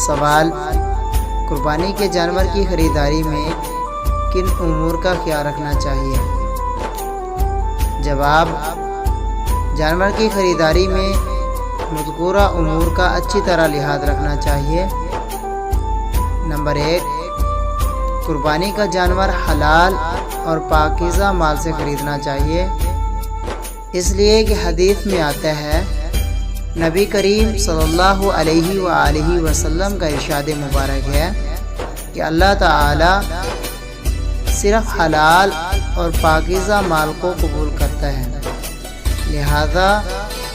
سوال: قربانی کے جانور کی خریداری میں کن امور کا خیال رکھنا چاہیے؟ جواب: جانور کی خریداری میں مذکورہ امور کا اچھی طرح لحاظ رکھنا چاہیے۔ نمبر 1، قربانی کا جانور حلال اور پاکیزہ مال سے خریدنا چاہیے، اس لیے کہ حدیث میں آتا ہے، نبی کریم صلی اللہ علیہ وآلہ وسلم کا ارشاد مبارک ہے کہ اللہ تعالی صرف حلال اور پاکیزہ مال کو قبول کرتا ہے، لہذا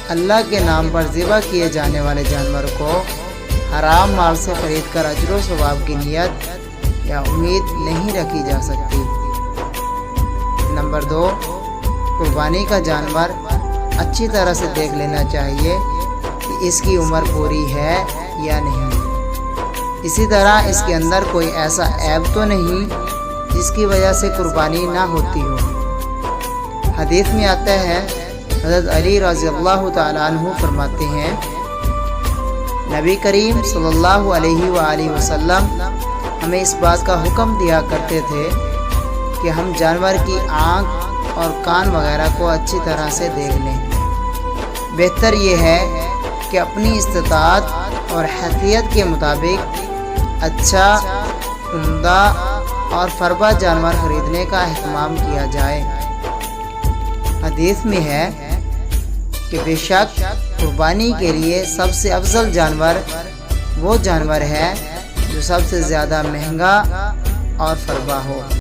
اللہ کے نام پر ذبح کیے جانے والے جانور کو حرام مال سے خرید کر اجر و ثواب کی نیت یا امید نہیں رکھی جا سکتی۔ نمبر 2، قربانی کا جانور اچھی طرح سے دیکھ لینا چاہیے کہ اس کی عمر پوری ہے یا نہیں، اسی طرح اس کے اندر کوئی ایسا عیب تو نہیں جس کی وجہ سے قربانی نہ ہوتی ہو۔ حدیث میں آتا ہے، حضرت علی رضی اللہ تعالیٰ عنہ فرماتے ہیں، نبی کریم صلی اللہ علیہ وآلہ وسلم ہمیں اس بات کا حکم دیا کرتے تھے کہ ہم جانور کی آنکھ اور کان وغیرہ کو اچھی طرح سے دیکھ لیں۔ بہتر یہ ہے کہ اپنی استطاعت اور حیثیت کے مطابق اچھا، عمدہ اور فربہ جانور خریدنے کا اہتمام کیا جائے۔ حدیث میں ہے کہ بے شک قربانی کے لیے سب سے افضل جانور وہ جانور ہے جو سب سے زیادہ مہنگا اور فربہ ہو۔